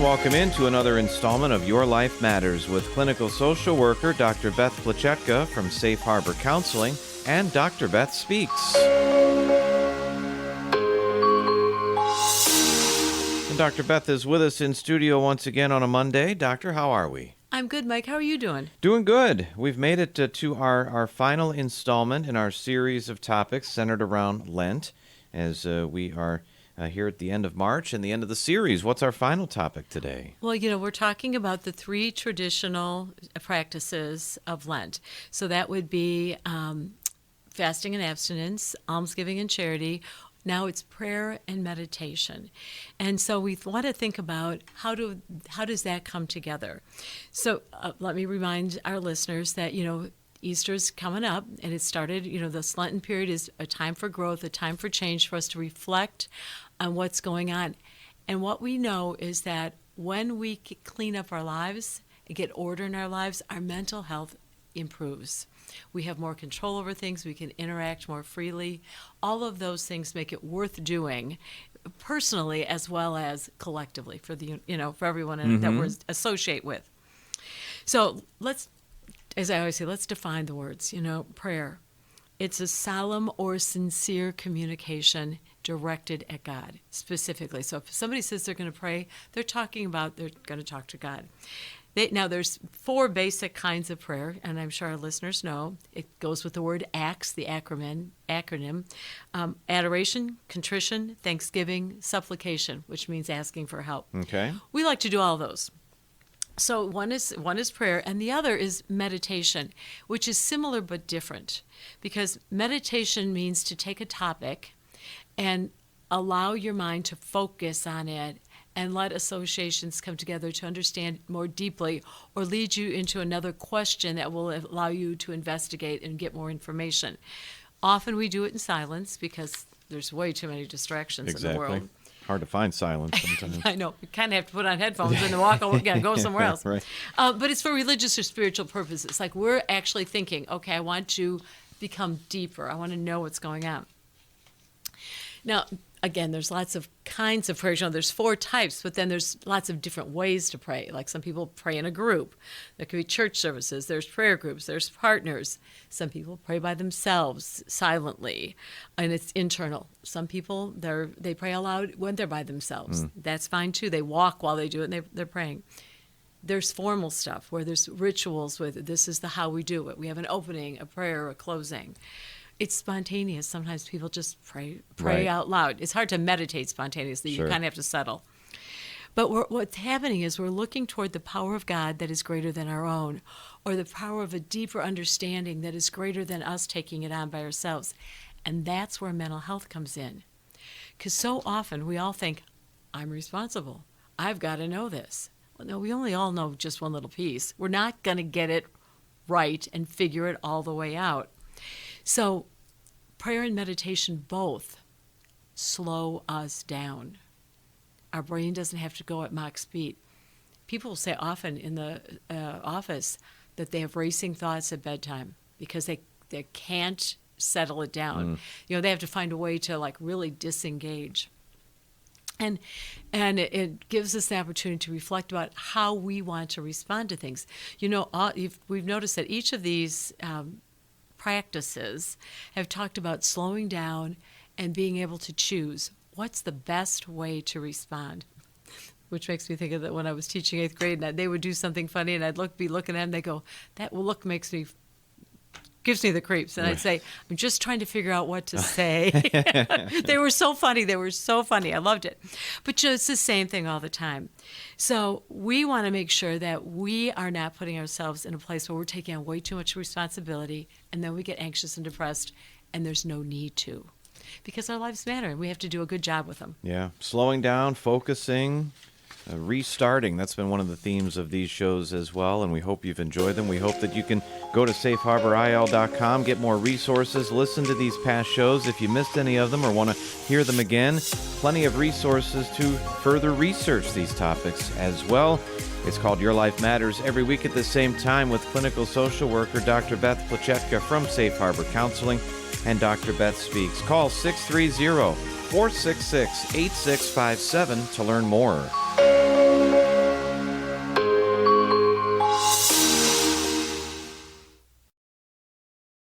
welcome into another installment of Your Life Matters with clinical social worker Dr. Beth Plachetka from Safe Harbor Counseling and Dr. Beth Speaks. And Dr. Beth is with us in studio once again on a Monday. Doctor, how are we? I'm good, Mike. How are you doing? Doing good. We've made it to our final installment in our series of topics centered around Lent as we are here at the end of March and the end of the series. What's our final topic today? Well, we're talking about the three traditional practices of Lent. So that would be fasting and abstinence, almsgiving and charity. Now it's prayer and meditation. And so we want to think about how does that come together? So let me remind our listeners that, Easter's coming up, and it started, this Lenten period is a time for growth, a time for change, for us to reflect on what's going on. And what we know is that when we clean up our lives and get order in our lives, our mental health improves. We have more control over things. We can interact more freely. All of those things make it worth doing, personally as well as collectively for for everyone that we're associate with. So as I always say, let's define the words. Prayer. It's a solemn or sincere communication directed at God specifically. So if somebody says they're going to pray, they're talking about they're going to talk to God. Now, there's four basic kinds of prayer, and I'm sure our listeners know. It goes with the word ACTS, the acronym. Adoration, contrition, thanksgiving, supplication, which means asking for help. Okay. We like to do all those. So one is prayer, and the other is meditation, which is similar but different, because meditation means to take a topic and allow your mind to focus on it and let associations come together to understand more deeply or lead you into another question that will allow you to investigate and get more information. Often we do it in silence because there's way too many distractions in the world. Hard to find silence sometimes. I know. You kind of have to put on headphones and walk again, go somewhere else. Right. But it's for religious or spiritual purposes. Like we're actually thinking, okay, I want to become deeper. I want to know what's going on. Now, again, there's lots of kinds of prayers. There's four types, but then there's lots of different ways to pray. Like some people pray in a group. There could be church services. There's prayer groups. There's partners. Some people pray by themselves silently, and it's internal. Some people, they pray aloud when they're by themselves. That's fine, too. They walk while they do it, and they're praying. There's formal stuff where there's rituals with this is how we do it. We have an opening, a prayer, a closing. It's spontaneous. Sometimes people just pray right out loud. It's hard to meditate spontaneously. Sure. You kind of have to settle. But what's happening is we're looking toward the power of God that is greater than our own, or the power of a deeper understanding that is greater than us taking it on by ourselves. And that's where mental health comes in. Because so often we all think, I'm responsible. I've got to know this. Well, no, we only all know just one little piece. We're not going to get it right and figure it all the way out. So prayer and meditation both slow us down. Our brain doesn't have to go at Mach speed. People say often in the office that they have racing thoughts at bedtime because they can't settle it down. They have to find a way to really disengage. And it gives us the opportunity to reflect about how we want to respond to things. We've noticed that each of these practices have talked about slowing down and being able to choose what's the best way to respond, which makes me think of that when I was teaching 8th grade and they would do something funny and I'd be looking at them, they go, that look gives me the creeps. And I'd say, I'm just trying to figure out what to say. They were so funny. I loved it. But it's the same thing all the time. So we want to make sure that we are not putting ourselves in a place where we're taking on way too much responsibility and then we get anxious and depressed and there's no need to. Because our lives matter and we have to do a good job with them. Yeah. Slowing down, focusing, restarting. That's been one of the themes of these shows as well, and we hope you've enjoyed them. We hope that you can go to safeharboril.com, get more resources, listen to these past shows if you missed any of them or want to hear them again. Plenty of resources to further research these topics as well. It's called Your Life Matters every week at the same time with clinical social worker Dr. Beth Plachetka from Safe Harbor Counseling and Dr. Beth Speaks. Call 630-466-8657 to learn more.